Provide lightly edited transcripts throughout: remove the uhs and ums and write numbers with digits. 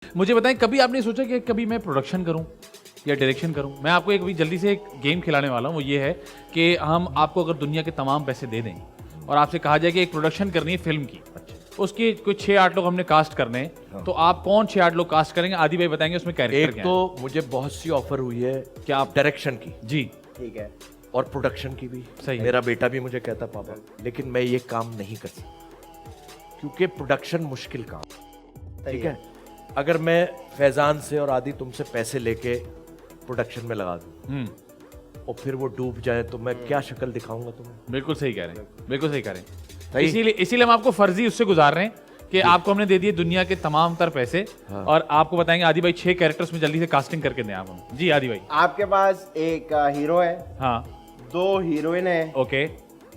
मुझे बताएं, कभी आपने सोचा कि कभी मैं प्रोडक्शन करूं या डायरेक्शन करूं? मैं आपको एक जल्दी से एक गेम खिलाने वाला हूं। वो ये है कि हम आपको अगर दुनिया के तमाम पैसे दे दें और आपसे कहा जाए कि एक प्रोडक्शन करनी है फिल्म की, उसके कुछ 6-8 लोग हमने कास्ट करने हैं, हाँ। तो आप कौन 6-8 लोग कास्ट करेंगे? आदि भाई बताएंगे उसमें कैरेक्टर एक क्या तो मुझे बहुत सी ऑफर हुई है कि आप डायरेक्शन की है। जी ठीक है। और प्रोडक्शन की भी। सही है। मेरा बेटा भी मुझे कहता पापा, लेकिन मैं ये काम नहीं कर सकता क्योंकि प्रोडक्शन मुश्किल काम। ठीक है, अगर मैं फैजान से और आदि तुमसे पैसे लेके प्रोडक्शन में लगा दूं और फिर वो डूब जाए तो मैं क्या शक्ल दिखाऊंगा तुम्हें? बिल्कुल सही कह रहे हैं, बिल्कुल सही कह रहे हैं। सही। इसीलिए हम आपको फर्जी उससे गुजार रहे हैं कि आपको हमने दे दिए दुनिया के तमाम तर पैसे। हाँ। और आपको बताएंगे आदि भाई 6 कैरेक्टर्स में जल्दी से कास्टिंग करके दें आप हमें। जी आदि भाई। आपके पास एक हीरो है, हाँ 2 हीरोइन है, ओके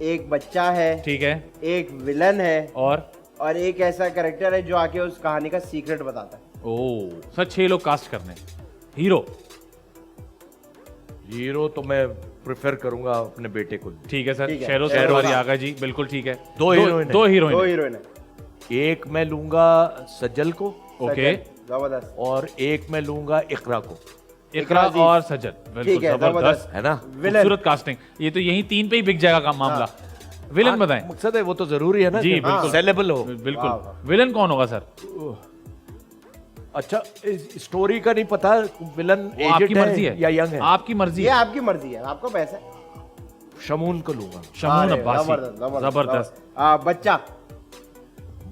एक बच्चा है, ठीक है। एक विलन है और एक ऐसा कैरेक्टर है जो आके उस कहानी का सीक्रेट बताता है। ओ सर 6 लोग कास्ट करने। हीरो हीरो तो मैं प्रेफर करूंगा अपने बेटे को। ठीक है सर, ठीक है, शेरोज शेरोज सवारी आगा जी, बिल्कुल ठीक है। 2 हीरोइन है। 2 हीरोइन। 2 हीरोइन है। एक मैं लूंगा सज्जल को ओके, जबरदस्त। और एक मैं लूंगा इकरा को। इकरा जी। और सज्जल, बिल्कुल ठीक है, जबरदस्त है ना? विलन। खूबसूरत कास्टिंग। ये तो यहीं 3 पे ही बिक जाएगा काम मामला। विलन बताएं। मकसद है वो तो जरूरी है ना जी, कि बिल्कुल। सेलेबल हो। बिल्कुल। वाह। विलन कौन होगा सर? अच्छा, स्टोरी का नहीं पता, विलन वो आपकी एजेड मर्जी है या यंग है? आपकी मर्जी ये है। आपकी मर्जी है, आपका पैसा है। शमून को लूंगा। शमून अरे, अब्बासी, जबरदस्त, जबरदस्त। बच्चा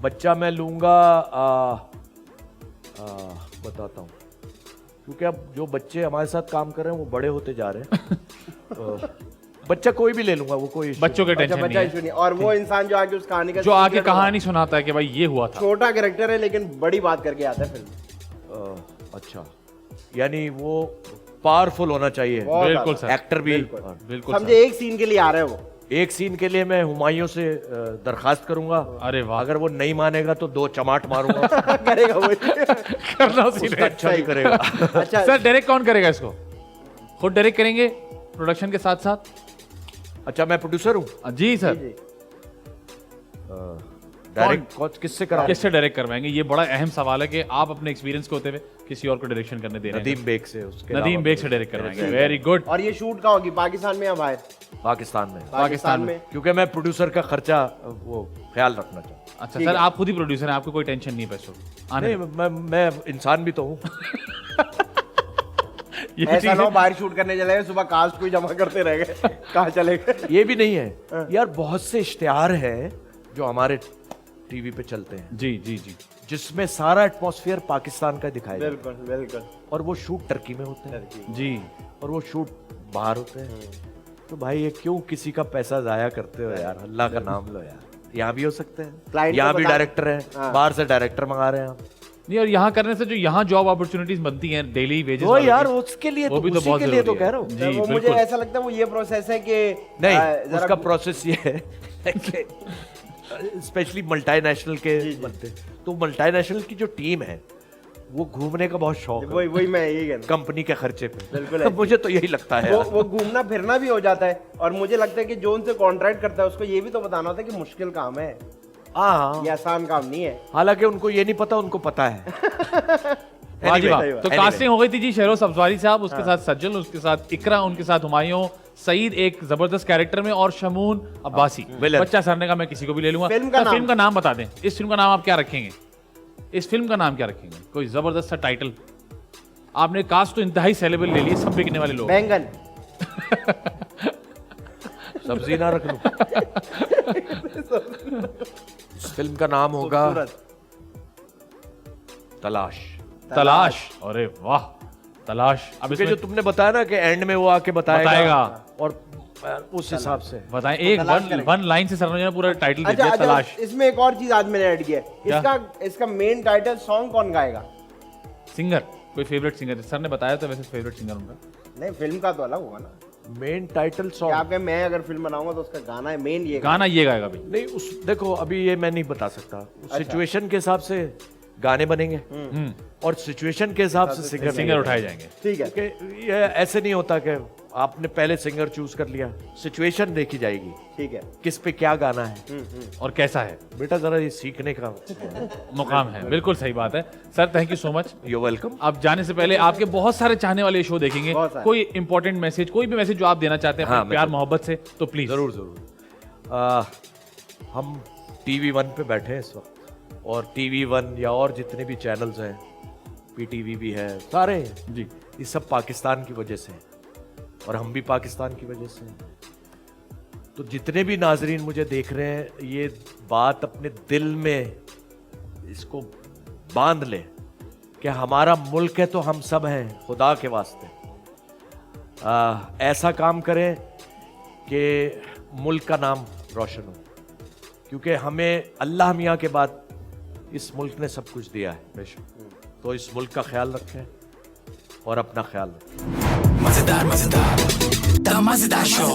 बच्चा मैं लूंगा बताता हूँ, क्योंकि अब जो बच्चे हमारे साथ काम कर रहे हैं वो बड़े होते जा रहे हैं। बच्चा कोई भी ले लूंगा, वो कोई issue बच्चों के बच्चा टेंशन बच्चा नहीं इशू है। नहीं। और वो इंसान जो आके उस कहानी का जो आके secret कहानी सुनाता है कि भाई ये हुआ था। छोटा कैरेक्टर है लेकिन बड़ी बात करके आता है फिल्म। नहीं। अच्छा, यानी वो पावरफुल होना चाहिए। बहुत बिल्कुल ज्यादा। सर, एक्टर भी। बिल्कुल। बिल्कुल समझे, एक सीन के लिए आ रहे हो वो। एक सीन के लिए मैं हुमायूं से दरखास्त करूंगा। अरे वाह। अगर वो नहीं मानेगा तो 2 चमाट मारूंगा। करेगा वो। करना उसी उसका ने। अच्छा भी करेगा। अच्छा सर डायरेक्ट कौन करेगा इसको? खुद डायरेक्ट करेंगे प्रोडक्शन के साथ साथ? अच्छा, मैं प्रोड्यूसर हूँ। जी सर। जी। डायरेक्ट किससे करा? किससे डायरेक्ट करवाएंगे? ये बड़ा अहम सवाल है कि आप अपने एक्सपीरियंस को होते हुए किसी और को डायरेक्शन करने दे रहे हैं। नदीम बेग से। उसके नदीम अलावा बेग से डायरेक्ट करवाएंगे। ठीक है। Very good. और ये शूट कहाँ होगी, पाकिस्तान में या बाहर? पाकिस्तान में, पाकिस्तान में। क्योंकि मैं प्रोड्यूसर का खर्चा वो ख्याल रखना चाहता हूँ। अच्छा सर, आप खुद ही प्रोड्यूसर हैं, आपको कोई टेंशन नहीं है पैसों की? आने नहीं, मैं इंसान भी तो हूँ। ये ऐसा चीज़ ना हो है। बाहर शूट करने चले गए, सुबह कास्ट कोई जमा करते रह गए। कहाँ चले गए? ये भी नहीं है यार, बहुत से इश्तिहार हैं जो हमारे टीवी पे चलते हैं जी जी जी। जिसमें सारा एटमॉस्फेयर पाकिस्तान का दिखाया जाता है, बिल्कुल बिल्कुल। और वो शूट टर्की में होते हैं जी और वो शूट बाहर होते हैं। तो भाई ये क्यों किसी का पैसा जाया करते हो यार? अल्लाह का नाम लो यार। यहाँ भी हो सकते हैं, Client यहाँ को भी बता- डायरेक्टर हैं, हाँ। बाहर से डायरेक्टर मंगा रहे हैं आप। नहीं, और यहाँ करने से जो यहाँ जॉब अपॉर्चुनिटीज बनती हैं डेली वेजेस वो यार उसके लिए वो तो भी तो उसी बहुत के लिए तो जरूरी कह है। रहा हूँ। जी वो मुझे बिल्कुल। ऐसा लगता है वो ये प्रोसेस है कि नहीं, जरा उसका प्रोसेस ये है कि स्पेशली मल्टीनेशनल के बनते, तो मल्टीनेशनल की जो टीम है वो घूमने का बहुत शौक है वही मैं यही कहना। कंपनी के खर्चे पे। बिल्कुल ऐसे। मुझे तो यही लगता है यार। वो घूमना फिरना भी हो जाता है, और मुझे लगता है कि जो उनसे कॉन्ट्रैक्ट करता है उसको ये भी तो बताना होता है कि मुश्किल काम है, हाँ, ये आसान काम नहीं है। हालांकि उनको ये नहीं पता, उनको पता है। वाह जी वाह। सही तो बात। कास्टिंग हो गई थी जी शेरोज अफजारी साहब, उसके साथ सज्जल, उसके साथ इकरा, उनके साथ हुमायूं, सईद एक जबरदस्त कैरेक्टर में, और शमून अब्बासी। विलन। बच्चा सरने का मैं किसी को भी ले लूंगा। फिल्म का सर, नाम? फिल्म का नाम बता दें। इस फिल्म का नाम आप क्या रखेंगे? इस फिल्म का नाम क्या रखेंगे? कोई जबरदस्त सा टाइटल। आपने कास्ट तो इंतहाई सेलेबल ले लिए, सब बिकने वाले लोग। बैंगन। सब्जी ना रख लूं? इस फिल्म का नाम होगा खूबसूरत। तलाश। तलाश। अरे वाह, तलाश। अब क्योंकि इसमें जो तुमने बताया ना कि एंड में वो आके बताएगा और उस हिसाब से बताएं एक तलाश वन करेंगे। वन लाइन से सरने ने पूरा टाइटल दे अच्छा दिया, अच्छा, तलाश। इसमें एक और चीज आज मैंने ऐड किया है। इसका मेन टाइटल सॉन्ग कौन गाएगा? सिंगर, कोई फेवरेट सिंगर? सर ने बताया था वैसे फेवरेट सिंगर उनका। नहीं, फिल्म का तो अलग होगा ना। मेन टाइटल क्या सॉन्ग। आप कहें मैं अगर फिल्म बनाऊंगा तो उसका गाना है मेन ये गाना ये गाएगा भाई। नहीं, उस देखो अभी ये मैं नहीं बता सकता, उस सिचुएशन के हिसाब से गाने बनेंगे और सिचुएशन के हिसाब से सिंगर उठाए जाएंगे। ठीक है। कि ये ऐसे नहीं होता कि आपने पहले सिंगर चूज कर लिया, सिचुएशन देखी जाएगी, ठीक है। किस पे क्या गाना है और कैसा है, बेटा जरा ये सीखने का मुकाम है। बिल्कुल सही बात है sir, thank you so much. You welcome. आप जाने से पहले आपके बहुत सारे चाहने वाले शो देखेंगे, बहुत सारे। कोई इंपॉर्टेंट मैसेज, कोई भी मैसेज जो आप देना चाहते हैं हाँ, अपने प्यार मोहब्बत से, तो प्लीज। जरूर हम TV1 पे बैठे हैं इस वक्त और TV1 या और जितने भी चैनल्स हैं, PTV भी है, सारे हैं। जी ये सब पाकिस्तान की वजह से हैं और हम भी पाकिस्तान की वजह से हैं। तो जितने भी नाजरीन मुझे देख रहे हैं, ये बात अपने दिल में इसको बांध लें कि हमारा मुल्क है तो हम सब हैं, खुदा के वास्ते ऐसा काम करें कि मुल्क का नाम रोशन हो, क्योंकि हमें अल्लाह मियाँ के बाद इस मुल्क ने सब कुछ दिया है बेशक। तो इस मुल्क का ख्याल रखें और अपना ख्याल रखें। मजेदार मजेदार द मजेदार शो।